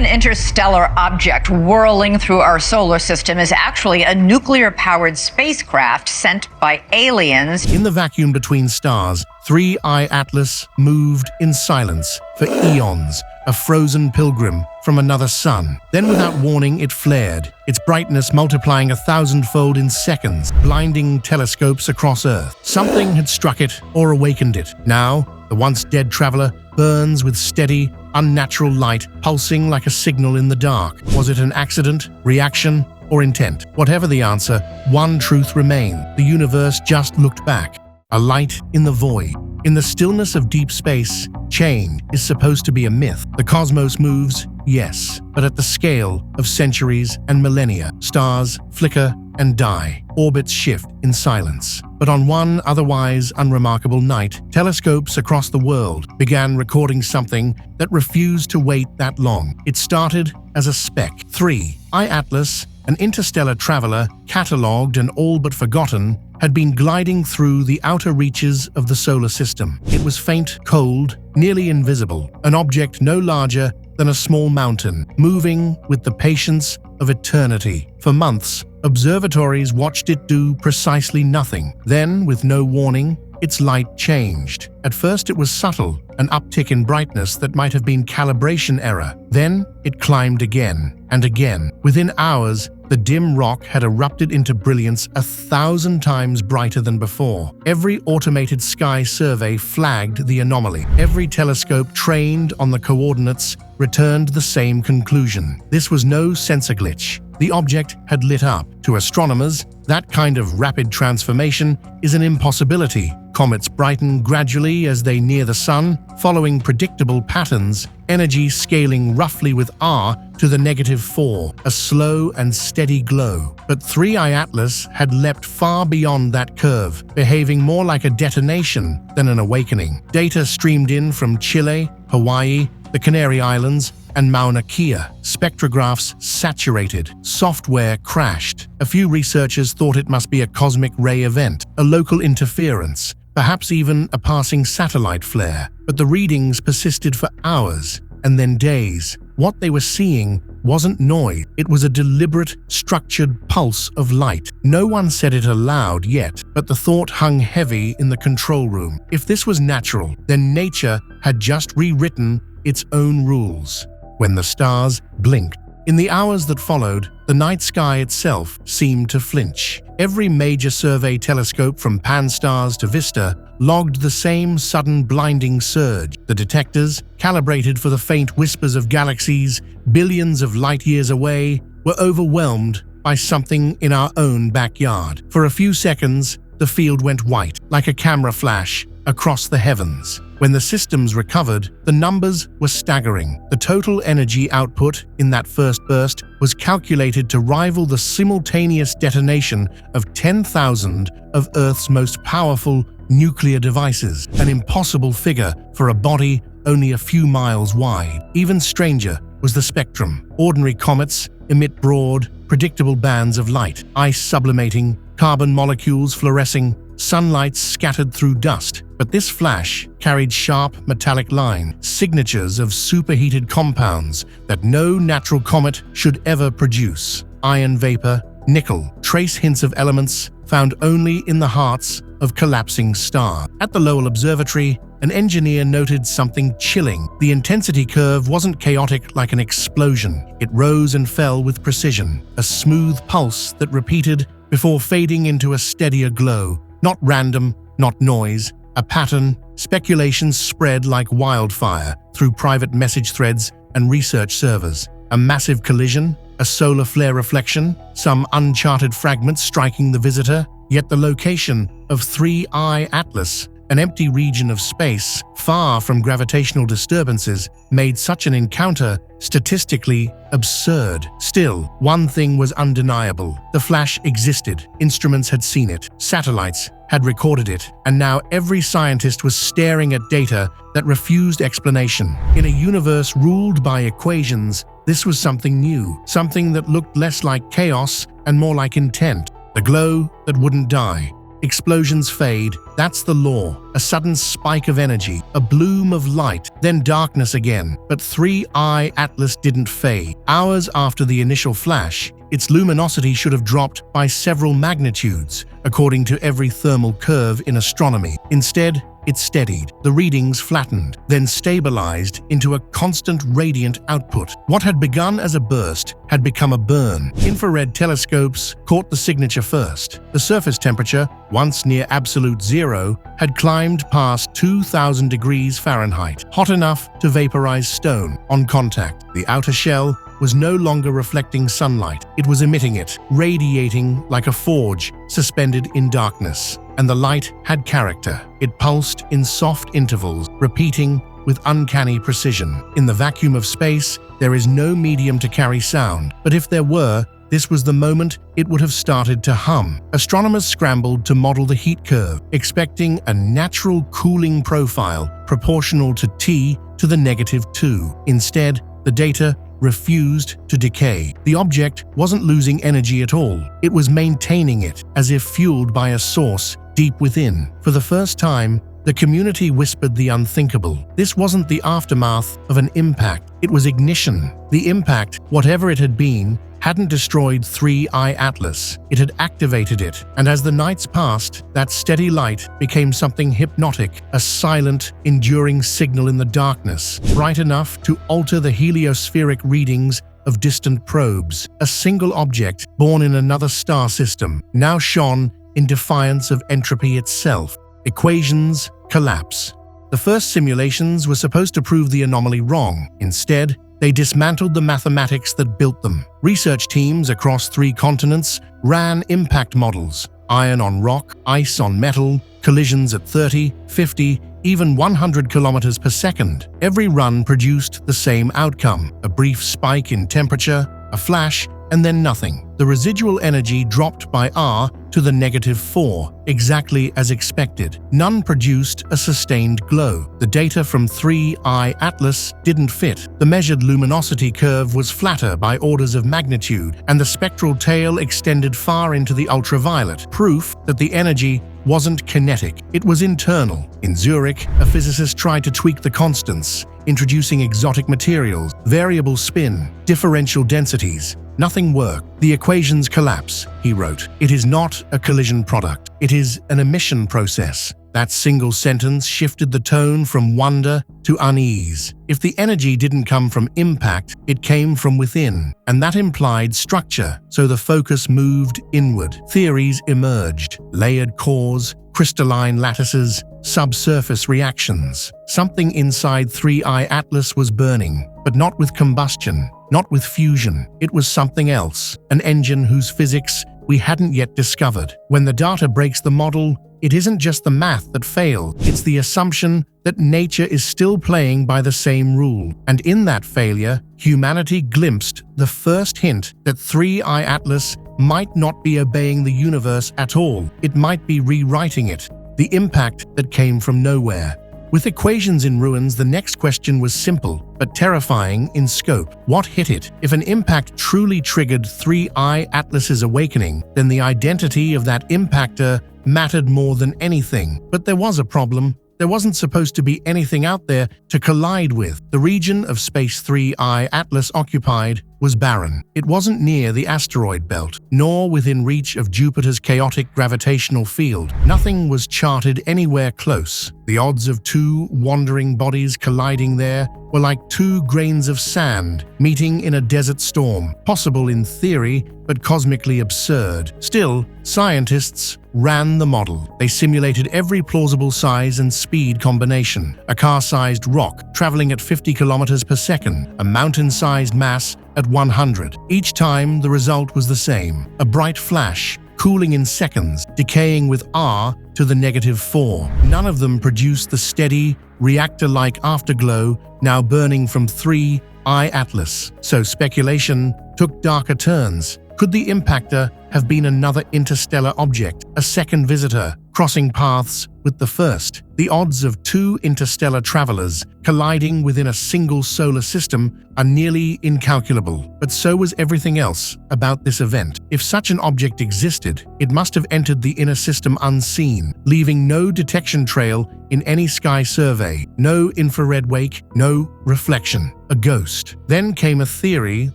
an interstellar object whirling through our solar system is actually a nuclear-powered spacecraft sent by aliens. In the vacuum between stars, 3I Atlas moved in silence for eons, a frozen pilgrim from another sun. Then without warning, it flared, its brightness multiplying 1,000-fold in seconds, blinding telescopes across Earth. Something had struck it or awakened it. Now, the once dead traveler burns with steady, unnatural light, pulsing like a signal in the dark. Was it an accident, reaction, or intent? Whatever the answer, one truth remained. The universe just looked back. A light in the void. In the stillness of deep space, change is supposed to be a myth. The cosmos moves, yes, but at the scale of centuries and millennia. Stars flicker and die. Orbits shift in silence. But on one otherwise unremarkable night, telescopes across the world began recording something that refused to wait that long. It started as a speck. 3I Atlas, an interstellar traveler, catalogued and all but forgotten, had been gliding through the outer reaches of the solar system. It was faint, cold, nearly invisible, an object no larger than a small mountain, moving with the patience of eternity. For months, observatories watched it do precisely nothing. Then, with no warning, its light changed. At first it was subtle, an uptick in brightness that might have been calibration error. Then it climbed again and again. Within hours, the dim rock had erupted into brilliance 1,000 times brighter than before. Every automated sky survey flagged the anomaly. Every telescope trained on the coordinates returned the same conclusion. This was no sensor glitch. The object had lit up. To astronomers, that kind of rapid transformation is an impossibility. Comets brighten gradually as they near the sun, following predictable patterns, energy scaling roughly with R to the -4, a slow and steady glow. But 3I Atlas had leapt far beyond that curve, behaving more like a detonation than an awakening. Data streamed in from Chile, Hawaii, the Canary Islands, and Mauna Kea. Spectrographs saturated. Software crashed. A few researchers thought it must be a cosmic ray event, a local interference, perhaps even a passing satellite flare. But the readings persisted for hours, and then days. What they were seeing wasn't noise. It was a deliberate, structured pulse of light. No one said it aloud yet, but the thought hung heavy in the control room. If this was natural, then nature had just rewritten its own rules. When the stars blinked. In the hours that followed, the night sky itself seemed to flinch. Every major survey telescope from Pan-STARRS to Vista logged the same sudden blinding surge. The detectors, calibrated for the faint whispers of galaxies billions of light years away, were overwhelmed by something in our own backyard. For a few seconds, the field went white, like a camera flash, across the heavens. When the systems recovered, the numbers were staggering. The total energy output in that first burst was calculated to rival the simultaneous detonation of 10,000 of Earth's most powerful nuclear devices, an impossible figure for a body only a few miles wide. Even stranger was the spectrum. Ordinary comets emit broad, predictable bands of light, ice sublimating, carbon molecules fluorescing, sunlight scattered through dust. But this flash carried sharp metallic lines, signatures of superheated compounds that no natural comet should ever produce. Iron vapor, nickel, trace hints of elements found only in the hearts of collapsing stars. At the Lowell Observatory, an engineer noted something chilling. The intensity curve wasn't chaotic like an explosion. It rose and fell with precision, a smooth pulse that repeated before fading into a steadier glow. Not random, not noise, a pattern. Speculations spread like wildfire through private message threads and research servers. A massive collision, a solar flare reflection, some uncharted fragment striking the visitor. Yet the location of 3I Atlas, an empty region of space far from gravitational disturbances, made such an encounter statistically absurd. Still, one thing was undeniable. The flash existed. Instruments had seen it. Satellites had recorded it. And now every scientist was staring at data that refused explanation. In a universe ruled by equations, this was something new, something that looked less like chaos and more like intent. The glow that wouldn't die, Explosions fade. That's the law. A sudden spike of energy, a bloom of light, then darkness again. But 3I Atlas didn't fade. Hours after the initial flash, its luminosity should have dropped by several magnitudes, according to every thermal curve in astronomy. Instead, it steadied. The readings flattened, then stabilized into a constant radiant output. What had begun as a burst had become a burn. Infrared telescopes caught the signature first. The surface temperature, once near absolute zero, had climbed past 2,000 degrees Fahrenheit, hot enough to vaporize stone on contact. The outer shell was no longer reflecting sunlight. It was emitting it, radiating like a forge suspended in darkness. And the light had character. It pulsed in soft intervals, repeating with uncanny precision. In the vacuum of space, there is no medium to carry sound, but if there were, this was the moment it would have started to hum. Astronomers scrambled to model the heat curve, expecting a natural cooling profile proportional to T to the -2. Instead, the data refused to decay. The object wasn't losing energy at all. It was maintaining it, as if fueled by a source deep within. For the first time, the community whispered the unthinkable. This wasn't the aftermath of an impact. It was ignition. The impact, whatever it had been, hadn't destroyed 3I Atlas. It had activated it, and as the nights passed, that steady light became something hypnotic, a silent, enduring signal in the darkness, bright enough to alter the heliospheric readings of distant probes. A single object, born in another star system, now shone in defiance of entropy itself. Equations collapse. The first simulations were supposed to prove the anomaly wrong. Instead, they dismantled the mathematics that built them. Research teams across 3 continents ran impact models: iron on rock, ice on metal, collisions at 30, 50, even 100 kilometers per second. Every run produced the same outcome: a brief spike in temperature, a flash, and then nothing. The residual energy dropped by R to the -4, exactly as expected. None produced a sustained glow. The data from 3I Atlas didn't fit. The measured luminosity curve was flatter by orders of magnitude, and the spectral tail extended far into the ultraviolet, proof that the energy wasn't kinetic, it was internal. In Zurich, a physicist tried to tweak the constants, introducing exotic materials, variable spin, differential densities. Nothing worked. The equations collapse, he wrote. It is not a collision product. It is an emission process. That single sentence shifted the tone from wonder to unease. If the energy didn't come from impact, it came from within, and that implied structure, so the focus moved inward. Theories emerged: layered cores, crystalline lattices, subsurface reactions. Something inside 3I Atlas was burning, but not with combustion, not with fusion. It was something else, an engine whose physics we hadn't yet discovered. When the data breaks the model, it isn't just the math that failed, it's the assumption that nature is still playing by the same rule. And in that failure, humanity glimpsed the first hint that 3I Atlas might not be obeying the universe at all. It might be rewriting it. The impact that came from nowhere. With equations in ruins, the next question was simple, but terrifying in scope. What hit it? If an impact truly triggered 3I Atlas's awakening, then the identity of that impactor mattered more than anything. But there was a problem. There wasn't supposed to be anything out there to collide with. The region of space 3I Atlas occupied was barren. It wasn't near the asteroid belt, nor within reach of Jupiter's chaotic gravitational field. Nothing was charted anywhere close. The odds of 2 wandering bodies colliding there were like 2 grains of sand meeting in a desert storm. Possible in theory, but cosmically absurd. Still, scientists ran the model. They simulated every plausible size and speed combination. A car-sized rock traveling at 50 kilometers per second, a mountain-sized mass at 100. Each time, the result was the same. A bright flash, cooling in seconds, decaying with R to the -4. None of them produced the steady, reactor-like afterglow now burning from 3I Atlas. So speculation took darker turns. Could the impactor have been another interstellar object, a second visitor, crossing paths with the first. The odds of two interstellar travelers colliding within a single solar system are nearly incalculable, but so was everything else about this event. If such an object existed, it must have entered the inner system unseen, leaving no detection trail in any sky survey, no infrared wake, no reflection. A ghost. Then came a theory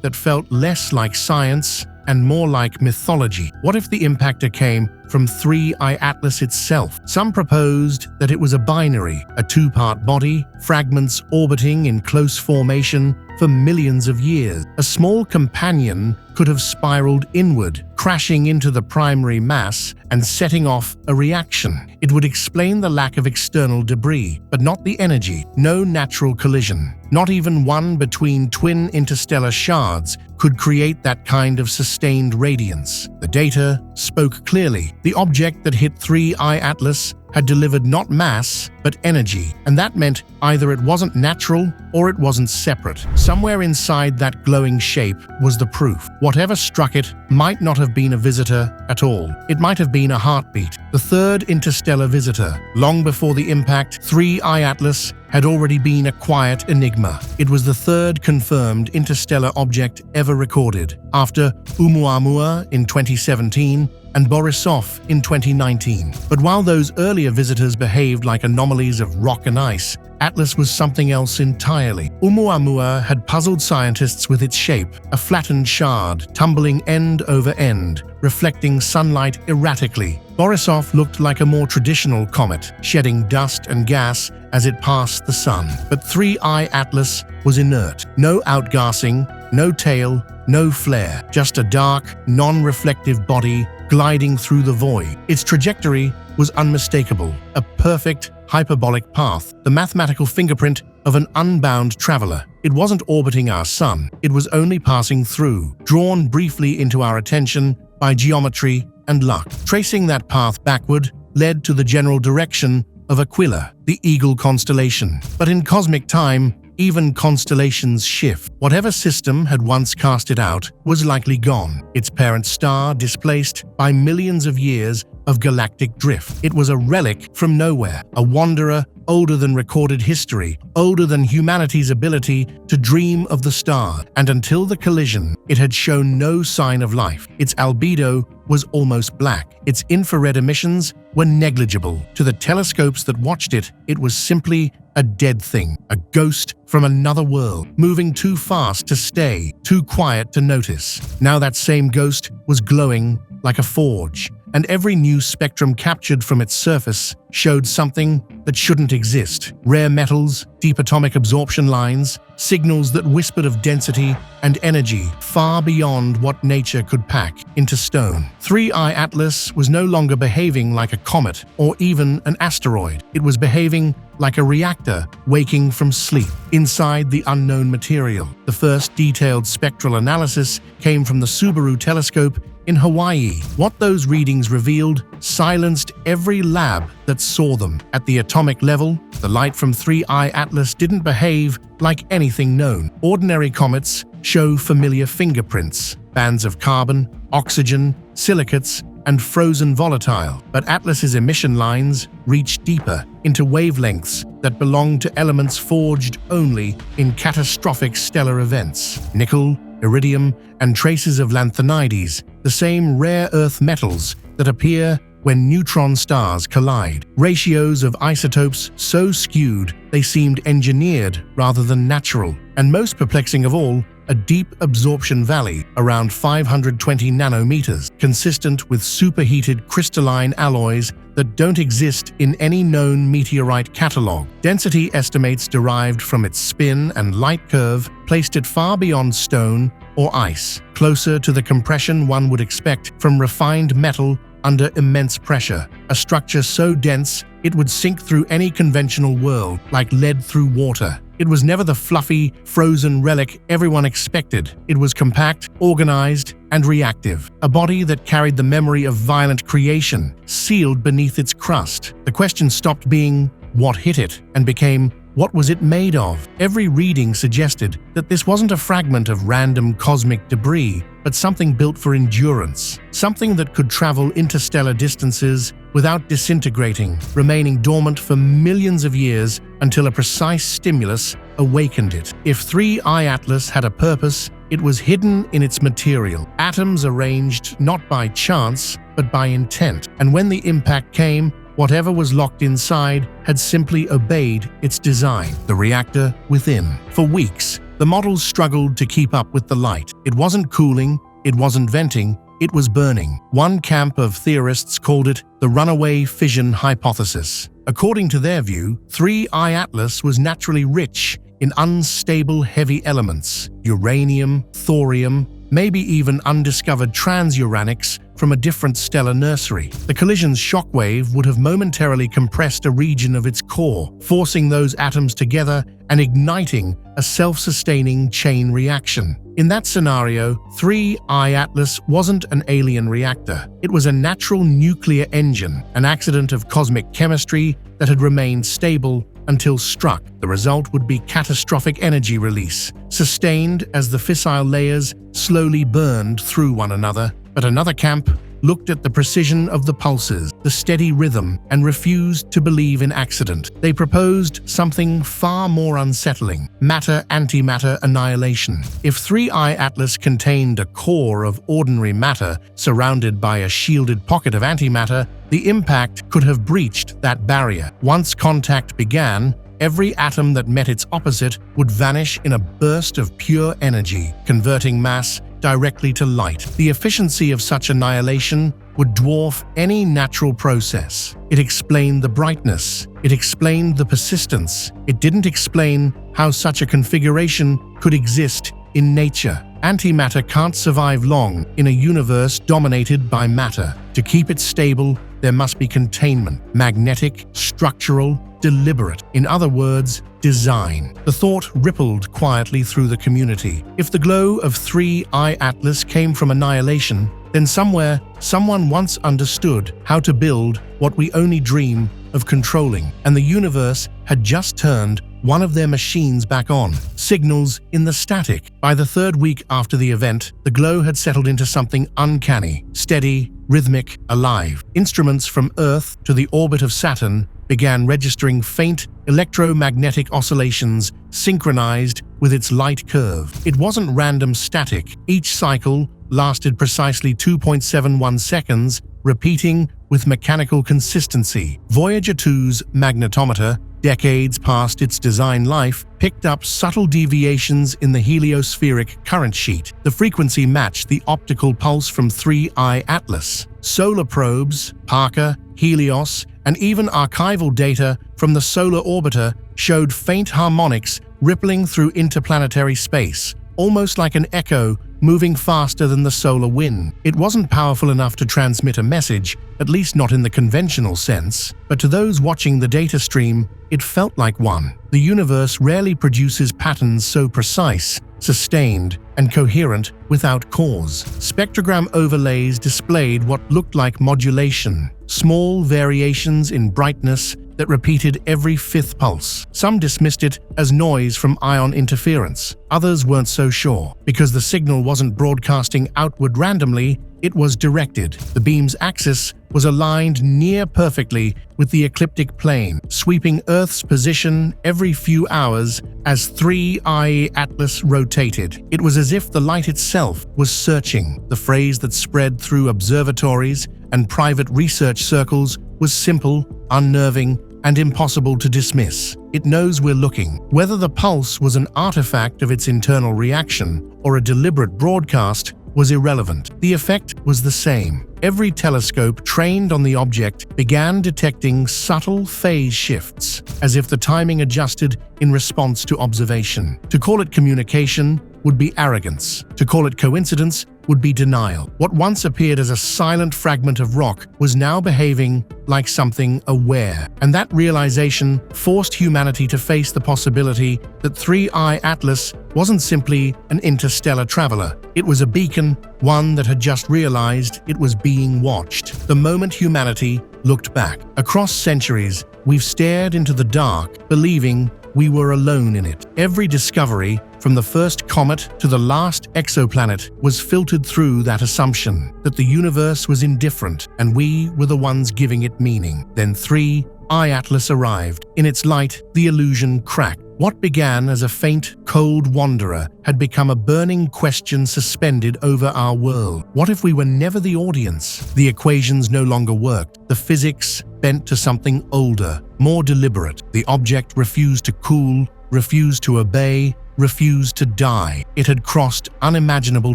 that felt less like science and more like mythology. What if the impactor came from 3I Atlas itself? Some proposed that it was a binary, a two-part body, fragments orbiting in close formation for millions of years. A small companion could have spiraled inward, crashing into the primary mass and setting off a reaction. It would explain the lack of external debris, but not the energy. No natural collision, not even one between twin interstellar shards, could create that kind of sustained radiance. The data spoke clearly. The object that hit 3I Atlas had delivered not mass, but energy, and that meant either it wasn't natural or it wasn't separate. Somewhere inside that glowing shape was the proof. Whatever struck it might not have been a visitor at all. It might have been a heartbeat, the third interstellar visitor. Long before the impact, 3I Atlas had already been a quiet enigma. It was the third confirmed interstellar object ever recorded, after Oumuamua in 2017 and Borisov in 2019. But while those earlier visitors behaved like anomalies of rock and ice, Atlas was something else entirely. Oumuamua had puzzled scientists with its shape, a flattened shard, tumbling end over end, reflecting sunlight erratically. Borisov looked like a more traditional comet, shedding dust and gas as it passed the sun. But 3I Atlas was inert. No outgassing, no tail, no flare, just a dark, non-reflective body gliding through the void. Its trajectory was unmistakable, a perfect hyperbolic path, the mathematical fingerprint of an unbound traveler. It wasn't orbiting our sun, it was only passing through, drawn briefly into our attention by geometry and luck. Tracing that path backward led to the general direction of Aquila, the Eagle constellation. But in cosmic time, even constellations shift. Whatever system had once cast it out was likely gone, its parent star displaced by millions of years of galactic drift. It was a relic from nowhere, a wanderer older than recorded history, older than humanity's ability to dream of the star. And until the collision, it had shown no sign of life. Its albedo was almost black. Its infrared emissions were negligible. To the telescopes that watched it, it was simply a dead thing, a ghost from another world, moving too fast to stay, too quiet to notice. Now that same ghost was glowing like a forge, and every new spectrum captured from its surface showed something that shouldn't exist. Rare metals, deep atomic absorption lines, signals that whispered of density and energy far beyond what nature could pack into stone. 3I Atlas was no longer behaving like a comet or even an asteroid. It was behaving like a reactor waking from sleep inside the unknown material. The first detailed spectral analysis came from the Subaru telescope in Hawaii. What those readings revealed silenced every lab that saw them. At the atomic level, the light from 3I Atlas didn't behave like anything known. Ordinary comets show familiar fingerprints, bands of carbon, oxygen, silicates, and frozen volatile. But Atlas's emission lines reach deeper into wavelengths that belong to elements forged only in catastrophic stellar events. Nickel, iridium, and traces of lanthanides, the same rare earth metals that appear when neutron stars collide. Ratios of isotopes so skewed they seemed engineered rather than natural. And most perplexing of all, a deep absorption valley around 520 nanometers, consistent with superheated crystalline alloys that don't exist in any known meteorite catalog. Density estimates derived from its spin and light curve placed it far beyond stone or ice, closer to the compression one would expect from refined metal under immense pressure, a structure so dense it would sink through any conventional world like lead through water. It was never the fluffy, frozen relic everyone expected. It was compact, organized, and reactive, a body that carried the memory of violent creation, sealed beneath its crust. The question stopped being, what hit it, and became, what was it made of? Every reading suggested that this wasn't a fragment of random cosmic debris, but something built for endurance, something that could travel interstellar distances without disintegrating, remaining dormant for millions of years until a precise stimulus awakened it. If 3I Atlas had a purpose, it was hidden in its material, atoms arranged not by chance, but by intent. And when the impact came, whatever was locked inside had simply obeyed its design, the reactor within. For weeks, the models struggled to keep up with the light. It wasn't cooling, it wasn't venting, it was burning. One camp of theorists called it the runaway fission hypothesis. According to their view, 3I Atlas was naturally rich in unstable heavy elements, uranium, thorium, maybe even undiscovered transuranics from a different stellar nursery. The collision's shockwave would have momentarily compressed a region of its core, forcing those atoms together and igniting a self-sustaining chain reaction. In that scenario, 3I Atlas wasn't an alien reactor. It was a natural nuclear engine, an accident of cosmic chemistry that had remained stable until struck. The result would be catastrophic energy release, sustained as the fissile layers slowly burned through one another. But another camp looked at the precision of the pulses, the steady rhythm, and refused to believe in accident. They proposed something far more unsettling: matter-antimatter annihilation. If 3I Atlas contained a core of ordinary matter surrounded by a shielded pocket of antimatter, the impact could have breached that barrier. Once contact began, every atom that met its opposite would vanish in a burst of pure energy, converting mass directly to light. The efficiency of such annihilation would dwarf any natural process. It explained the brightness. It explained the persistence. It didn't explain how such a configuration could exist in nature. Antimatter can't survive long in a universe dominated by matter. To keep it stable, there must be containment, magnetic, structural, deliberate. In other words, design. The thought rippled quietly through the community. If the glow of 3I Atlas came from annihilation, then somewhere, someone once understood how to build what we only dream of controlling, and the universe had just turned one of their machines back on. Signals in the static. By the third week after the event, the glow had settled into something uncanny, steady, rhythmic, alive. Instruments from Earth to the orbit of Saturn began registering faint electromagnetic oscillations synchronized with its light curve. It wasn't random static. Each cycle lasted precisely 2.71 seconds, repeating with mechanical consistency. Voyager 2's magnetometer, decades past its design life, picked up subtle deviations in the heliospheric current sheet. The frequency matched the optical pulse from 3I Atlas. Solar probes, Parker, Helios, and even archival data from the solar orbiter showed faint harmonics rippling through interplanetary space, almost like an echo moving faster than the solar wind. It wasn't powerful enough to transmit a message, at least not in the conventional sense, but to those watching the data stream, it felt like one. The universe rarely produces patterns so precise, sustained, and coherent without cause. Spectrogram overlays displayed what looked like modulation, small variations in brightness that repeated every fifth pulse. Some dismissed it as noise from ion interference. Others weren't so sure. Because the signal wasn't broadcasting outward randomly, it was directed. The beam's axis was aligned near perfectly with the ecliptic plane, sweeping Earth's position every few hours as 3I Atlas rotated. It was as if the light itself was searching. The phrase that spread through observatories and private research circles was simple, unnerving, and impossible to dismiss. It knows we're looking. Whether the pulse was an artifact of its internal reaction or a deliberate broadcast was irrelevant. The effect was the same. Every telescope trained on the object began detecting subtle phase shifts, as if the timing adjusted in response to observation. To call it communication would be arrogance. To call it coincidence would be denial. What once appeared as a silent fragment of rock was now behaving like something aware. And that realization forced humanity to face the possibility that 3I Atlas wasn't simply an interstellar traveler. It was a beacon, one that had just realized it was being watched. The moment humanity looked back. Across centuries, we've stared into the dark, believing we were alone in it. Every discovery, from the first comet to the last exoplanet, was filtered through that assumption that the universe was indifferent and we were the ones giving it meaning. Then 3I Atlas arrived. In its light, the illusion cracked. What began as a faint, cold wanderer had become a burning question suspended over our world. What if we were never the audience? The equations no longer worked. The physics bent to something older, more deliberate. The object refused to cool, refused to obey, refused to die. It had crossed unimaginable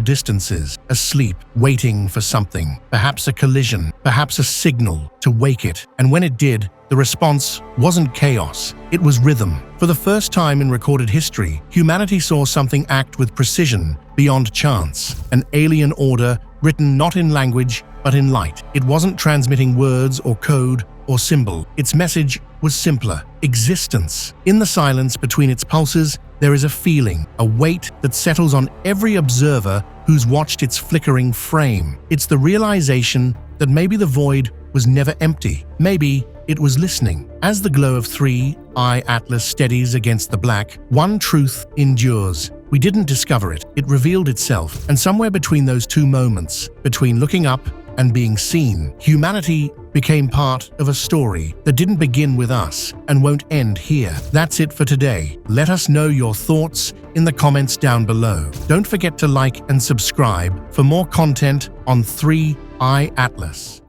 distances, asleep, waiting for something, perhaps a collision, perhaps a signal to wake it. And when it did, the response wasn't chaos, it was rhythm. For the first time in recorded history, humanity saw something act with precision, beyond chance. An alien order written not in language, but in light. It wasn't transmitting words or code or symbol. Its message was simpler: existence. In the silence between its pulses, there is a feeling, a weight that settles on every observer who's watched its flickering frame. It's the realization that maybe the void was never empty. Maybe it was listening. As the glow of 3I Atlas steadies against the black, one truth endures. We didn't discover it. It revealed itself. And somewhere between those two moments, between looking up and being seen, humanity became part of a story that didn't begin with us and won't end here. That's it for today. Let us know your thoughts in the comments down below. Don't forget to like and subscribe for more content on 3I Atlas.